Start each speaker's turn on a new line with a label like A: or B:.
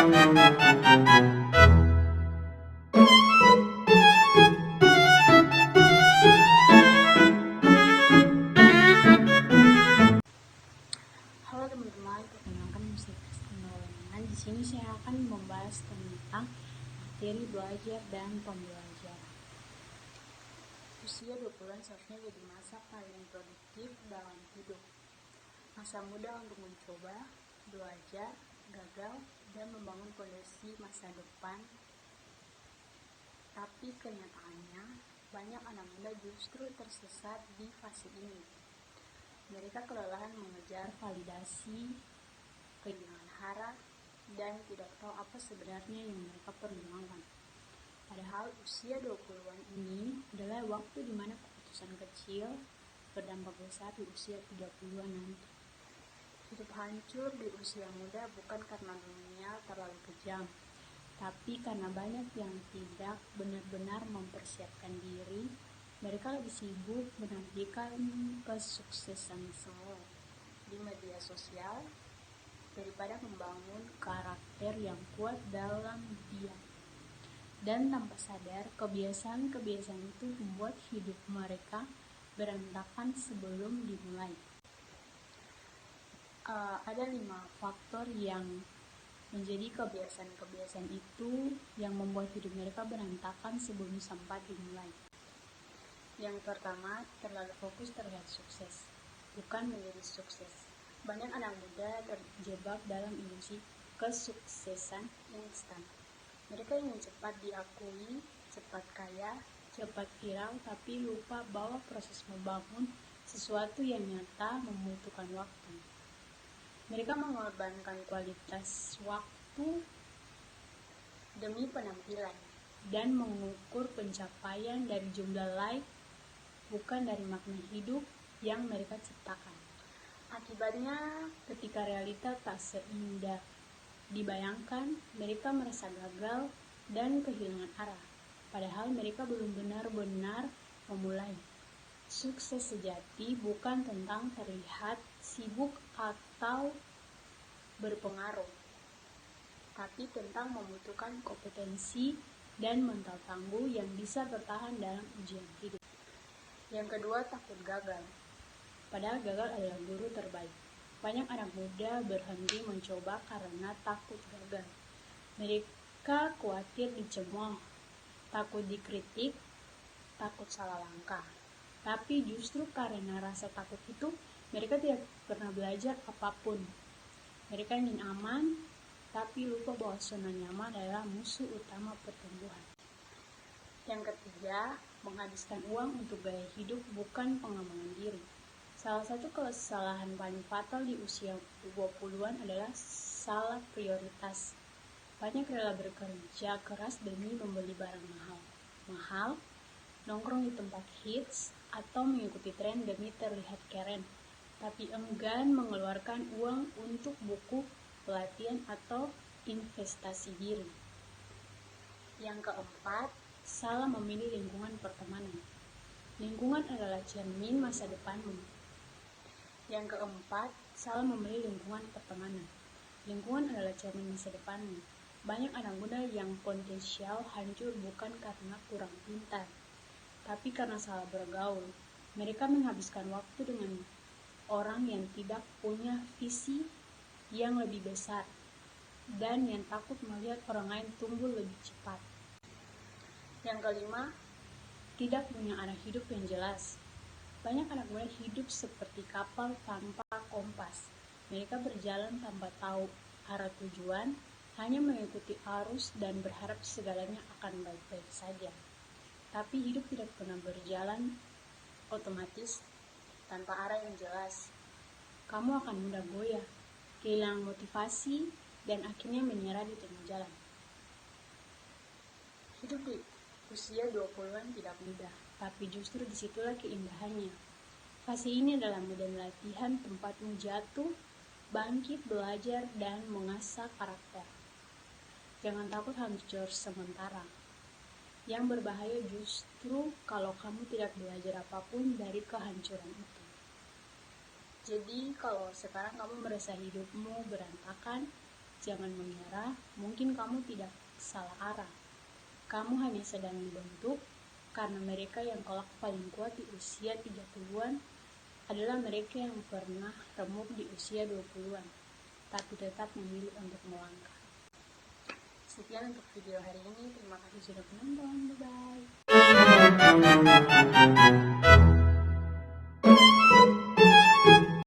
A: Halo teman-teman, perkenalkan saya Kristina. Di sini saya akan membahas tentang materi belajar dan pembelajaran. Usia 20-an seharusnya jadi masa paling produktif dalam hidup. Masa muda untuk mencoba, belajar, gagal, dan membangun fondasi masa depan. Tapi kenyataannya, banyak anak muda justru tersesat di fase ini. Mereka kelelahan mengejar validasi, kehilangan harap, dan tidak tahu apa sebenarnya yang mereka perjuangkan. Padahal usia 20-an ini adalah waktu di mana keputusan kecil berdampak besar di usia 30-an nanti. Hidup hancur di usia muda bukan karena dunia terlalu kejam, tapi karena banyak yang tidak benar-benar mempersiapkan diri. Mereka lebih sibuk menantikan kesuksesan semua di media sosial daripada membangun karakter yang kuat dalam diam. Dan tanpa sadar, kebiasaan-kebiasaan itu membuat hidup mereka berantakan sebelum dimulai. Ada 5 faktor yang menjadi kebiasaan-kebiasaan itu yang membuat hidup mereka berantakan sebelum sempat dimulai. Yang pertama, terlalu fokus terlihat sukses, bukan menjadi sukses. Banyak anak muda terjebak dalam ilusi kesuksesan instan. Mereka ingin cepat diakui, cepat kaya, cepat viral, tapi lupa bahwa proses membangun sesuatu yang nyata membutuhkan waktu. Mereka mengorbankan kualitas waktu demi penampilan dan mengukur pencapaian dari jumlah like, bukan dari makna hidup yang mereka ciptakan. Akibatnya, ketika realita tak seindah dibayangkan, mereka merasa gagal dan kehilangan arah. Padahal mereka belum benar-benar memulai. Sukses sejati bukan tentang terlihat sibuk atau berpengaruh, tapi tentang membutuhkan kompetensi dan mental tangguh yang bisa bertahan dalam ujian hidup. Yang kedua, takut gagal. Padahal gagal adalah guru terbaik. Banyak anak muda berhenti mencoba karena takut gagal. Mereka khawatir dicemooh, takut dikritik, takut salah langkah. Tapi justru karena rasa takut itu, mereka tidak pernah belajar apapun. Mereka ingin aman, tapi lupa bahwa zona nyaman adalah musuh utama pertumbuhan. Yang ketiga, menghabiskan uang untuk gaya hidup bukan pengembangan diri. Salah satu kesalahan paling fatal di usia 20-an adalah salah prioritas. Banyak rela bekerja keras demi membeli barang mahal, nongkrong di tempat hits, atau mengikuti tren demi terlihat keren, tapi enggan mengeluarkan uang untuk buku, pelatihan, atau investasi diri. Yang keempat, salah memilih lingkungan pertemanan. Lingkungan adalah cermin masa depanmu. Yang keempat, salah memilih lingkungan pertemanan. Lingkungan adalah cermin masa depanmu. Banyak anak muda yang potensial hancur bukan karena kurang pintar, tapi karena salah bergaul. Mereka menghabiskan waktu dengan orang yang tidak punya visi yang lebih besar dan yang takut melihat orang lain tumbuh lebih cepat. Yang kelima, tidak punya arah hidup yang jelas. Banyak anak muda hidup seperti kapal tanpa kompas. Mereka berjalan tanpa tahu arah tujuan, hanya mengikuti arus dan berharap segalanya akan baik-baik saja. Tapi hidup tidak pernah berjalan otomatis tanpa arah yang jelas. Kamu akan mudah goyah, kehilangan motivasi, dan akhirnya menyerah di tengah jalan. Hidup di usia 20-an tidak mudah, tapi justru disitulah keindahannya. Fase ini adalah medan latihan tempatmu jatuh, bangkit, belajar, dan mengasah karakter. Jangan takut hancur sementara. Yang berbahaya justru kalau kamu tidak belajar apapun dari kehancuran itu. Jadi kalau sekarang kamu merasa hidupmu berantakan, Jangan menyerah, mungkin kamu tidak salah arah. Kamu hanya sedang dibentuk, karena mereka yang kelak paling kuat di usia 30-an adalah mereka yang pernah remuk di usia 20-an, tapi tetap memilih untuk melangkah. Sekian untuk video hari ini, terima kasih sudah menonton, bye-bye.